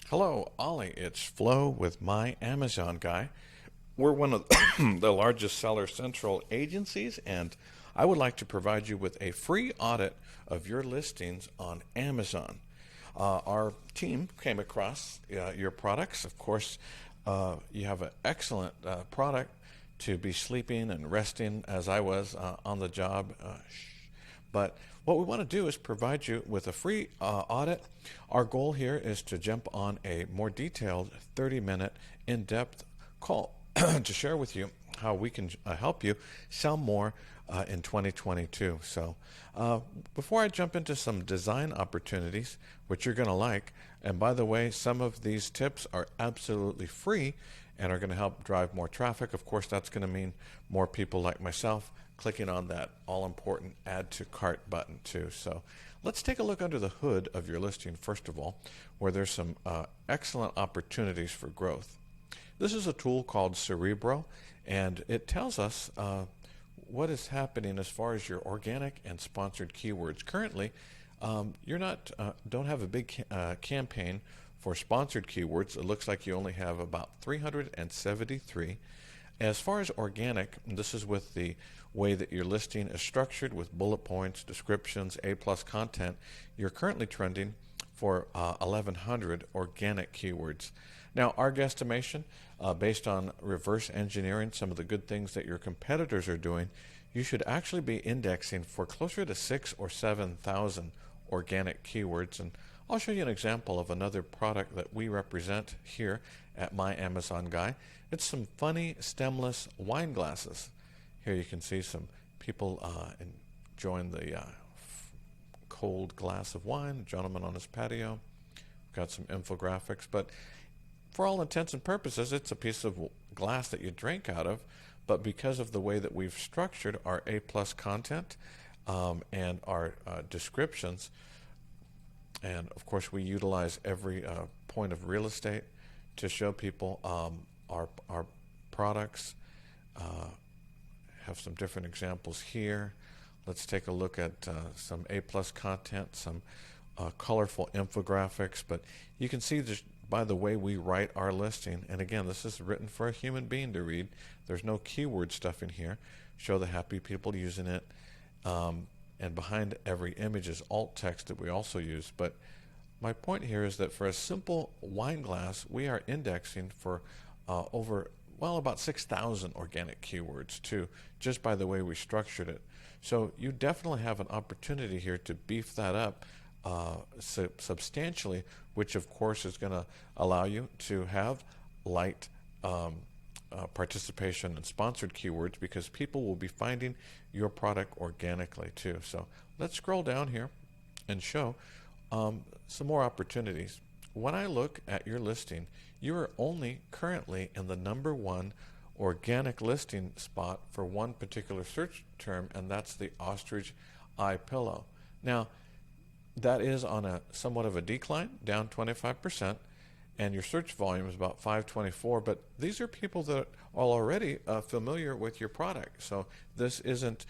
Hello, Ollie. It's Flo with My Amazon Guy. We're one of the largest Seller Central agencies, and I would like to provide you with a free audit of your listings on Amazon. Our team came across your products. Of course, you have an excellent product to be sleeping and resting as I was on the job. But what we want to do is provide you with a free audit. Our goal here is to jump on a more detailed 30-minute in-depth call to share with you how we can help you sell more in 2022. So before I jump into some design opportunities, which you're going to like, and by the way, some of these tips are absolutely free and are going to help drive more traffic. Of course, that's going to mean more people like myself clicking on that all-important add to cart button too. So let's take a look under the hood of your listing first of all, where there's some excellent opportunities for growth. This is a tool called Cerebro, and it tells us what is happening as far as your organic and sponsored keywords. Currently, you're not don't have a big campaign for sponsored keywords. It looks like you only have about 373. As far as organic, this is with the way that your listing is structured with bullet points, descriptions, A-plus content. You're currently trending for 1,100 organic keywords. Now, our guesstimation, based on reverse engineering some of the good things that your competitors are doing, you should actually be indexing for closer to 6,000 or 7,000 organic keywords. And I'll show you an example of another product that we represent here at My Amazon Guy. It's some funny stemless wine glasses. Here you can see some people enjoying the cold glass of wine, a gentleman on his patio. We've got some infographics, but for all intents and purposes, it's a piece of glass that you drink out of, but because of the way that we've structured our A-plus content and our descriptions, and of course we utilize every point of real estate to show people our products. Have some different examples here. Let's take a look at some A-plus content, some colorful infographics, but you can see just by the way we write our listing, and again, this is written for a human being to read. There's no keyword stuff in here. Show the happy people using it. And behind every image is alt text that we also use. But my point here is that for a simple wine glass, we are indexing for about 6,000 organic keywords too, just by the way we structured it. So you definitely have an opportunity here to beef that up substantially, which of course is going to allow you to have light participation in sponsored keywords, because people will be finding your product organically too. So let's scroll down here and show some more opportunities. When I look at your listing, you are only currently in the #1 organic listing spot for one particular search term, and that's the ostrich eye pillow. Now, that is on a somewhat of a decline, down 25%, and your search volume is about 524, but these are people that are already familiar with your product. So this isn't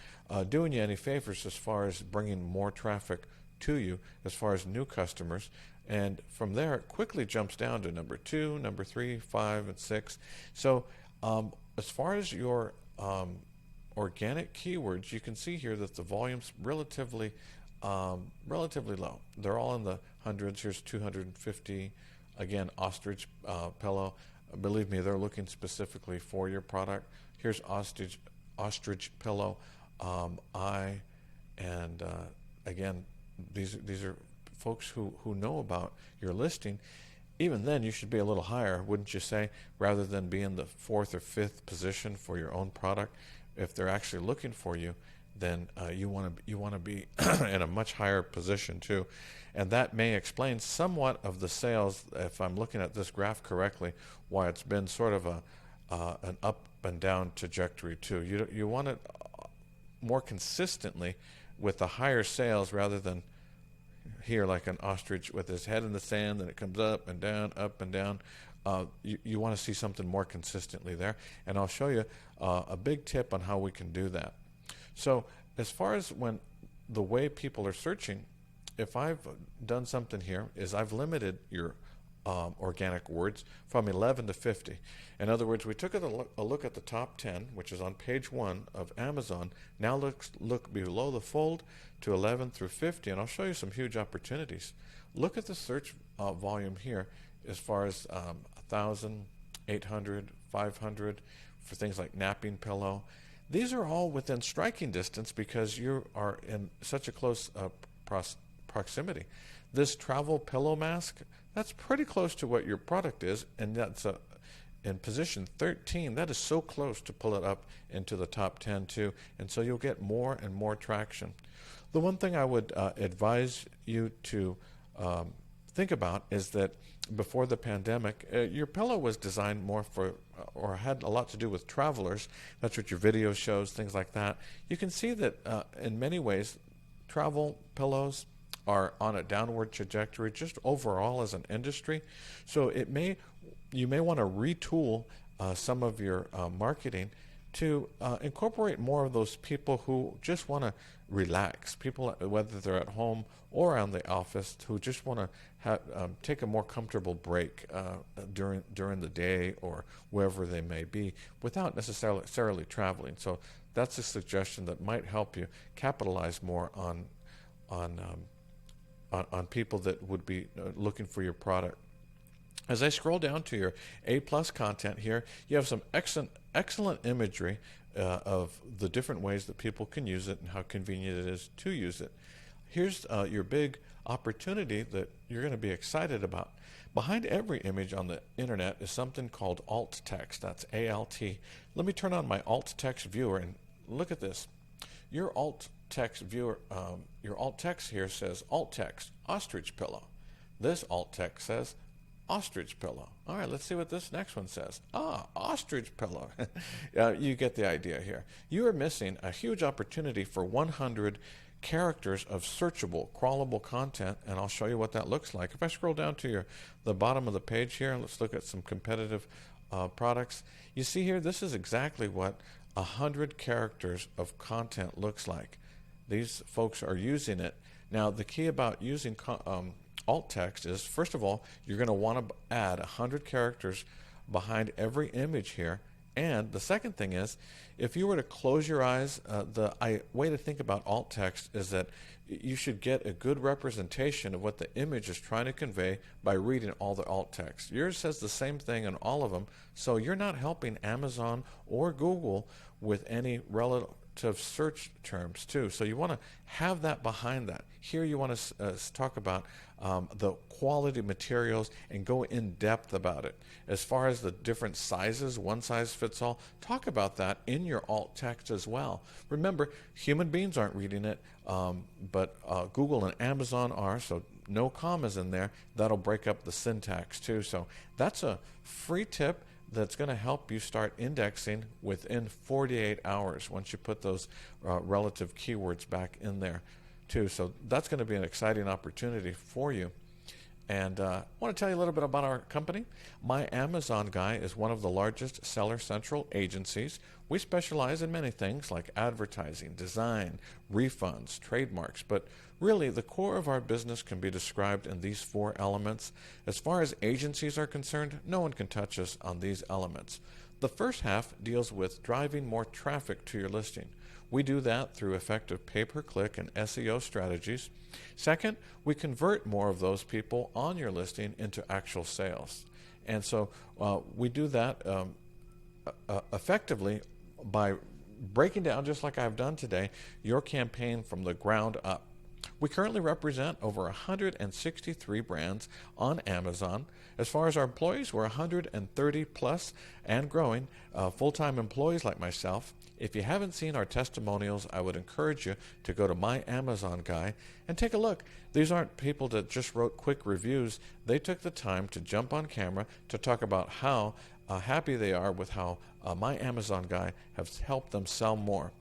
doing you any favors as far as bringing more traffic to you as far as new customers. And from there, it quickly jumps down to #2, #3, 5, and 6. So as far as your organic keywords, you can see here that the volume's relatively low. They're all in the hundreds. Here's 250. Again, ostrich pillow. Believe me, they're looking specifically for your product. Here's ostrich pillow eye, and again, these are folks who know about your listing. Even then, you should be a little higher, wouldn't you say, rather than be in the 4th or 5th position for your own product. If they're actually looking for you, then you want to be in a much higher position too, and that may explain somewhat of the sales, if I'm looking at this graph correctly, why it's been sort of an up and down trajectory too. You want it more consistently with the higher sales rather than here like an ostrich with his head in the sand and it comes up and down, up and down. You want to see something more consistently there, and I'll show you a big tip on how we can do that. So as far as when the way people are searching, if I've done something here is I've limited your organic words from 11 to 50. In other words, we took a look at the top 10, which is on page 1 of Amazon. Now look below the fold to 11 through 50, and I'll show you some huge opportunities. Look at the search volume here as far as 1,000, 800, 500 for things like napping pillow. These are all within striking distance because you are in such a close proximity. This travel pillow mask, that's pretty close to what your product is, and that's in position 13. That is so close to pull it up into the top 10 too, and so you'll get more and more traction. The one thing I would advise you to think about is that before the pandemic, your pillow was designed more for, or had a lot to do with travelers. That's what your video shows, things like that. You can see that in many ways, travel pillows are on a downward trajectory just overall as an industry. So you may want to retool some of your marketing to incorporate more of those people who just want to relax, people whether they're at home or around the office who just want to take a more comfortable break during the day or wherever they may be without necessarily traveling. So that's a suggestion that might help you capitalize more on people that would be looking for your product. As I scroll down to your A+ content here, you have some excellent imagery of the different ways that people can use it and how convenient it is to use it. Here's your big opportunity that you're going to be excited about. Behind every image on the internet is something called alt text. That's ALT. Let me turn on my alt text viewer and look at this. Your alt text viewer, your alt text here says alt text, ostrich pillow. This alt text says ostrich pillow. All right, let's see what this next one says. Ostrich pillow. You get the idea here. You are missing a huge opportunity for 100 characters of searchable, crawlable content, and I'll show you what that looks like. If I scroll down to the bottom of the page here, and let's look at some competitive products. You see here, this is exactly what 100 characters of content looks like. These folks are using it. Now, the key about using alt text is, first of all, you're going to want to add 100 characters behind every image here. And the second thing is, if you were to close your eyes, the way to think about alt text is that you should get a good representation of what the image is trying to convey by reading all the alt text. Yours says the same thing in all of them, so you're not helping Amazon or Google with any relative search terms too. So you want to have that behind that. Here you want to talk about the quality materials and go in depth about it. As far as the different sizes, one size fits all, talk about that in your alt text as well. Remember, human beings aren't reading it, but Google and Amazon are, so no commas in there. That'll break up the syntax too. So that's a free tip that's going to help you start indexing within 48 hours once you put those relative keywords back in there too. So that's going to be an exciting opportunity for you. And I want to tell you a little bit about our company. My Amazon Guy is one of the largest Seller Central agencies. We specialize in many things like advertising, design, refunds, trademarks, but really the core of our business can be described in these 4 elements. As far as agencies are concerned, no one can touch us on these elements. The first half deals with driving more traffic to your listing. We do that through effective pay-per-click and SEO strategies. Second, we convert more of those people on your listing into actual sales. And so we do that effectively by breaking down, just like I've done today, your campaign from the ground up. We currently represent over 163 brands on Amazon. As far as our employees, we're 130 plus and growing full-time employees like myself. If you haven't seen our testimonials, I would encourage you to go to My Amazon Guy and take a look. These aren't people that just wrote quick reviews. They took the time to jump on camera to talk about how happy they are with how My Amazon Guy has helped them sell more.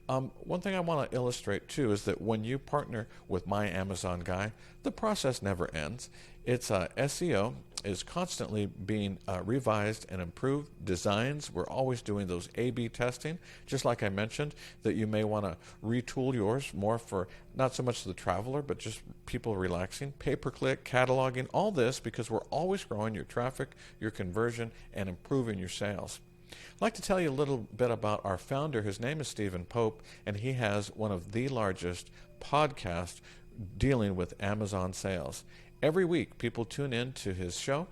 One thing I want to illustrate too is that when you partner with My Amazon Guy, the process never ends. It's SEO, is constantly being revised and improved. Designs, we're always doing those A/B testing. Just like I mentioned, that you may want to retool yours more for not so much the traveler, but just people relaxing. Pay-per-click, cataloging, all this because we're always growing your traffic, your conversion, and improving your sales. I'd like to tell you a little bit about our founder. His name is Stephen Pope, and he has one of the largest podcasts dealing with Amazon sales. Every week, people tune in to his show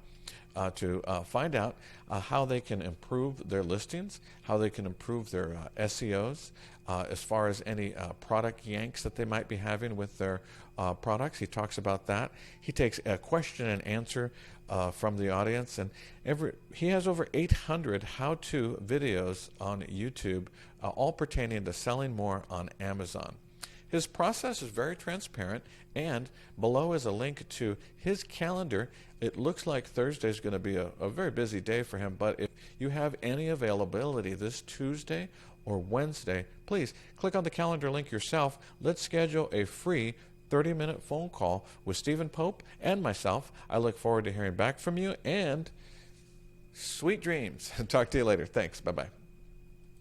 to find out how they can improve their listings, how they can improve their SEOs, as far as any product yanks that they might be having with their products. He talks about that. He takes a question and answer from the audience, and he has over 800 how-to videos on YouTube, all pertaining to selling more on Amazon. His process is very transparent, and below is a link to his calendar. It looks like Thursday is going to be a very busy day for him, but if you have any availability this Tuesday or Wednesday, please click on the calendar link yourself. Let's schedule a free 30-minute phone call with Stephen Pope and myself. I look forward to hearing back from you, and sweet dreams. Talk to you later. Thanks. Bye-bye.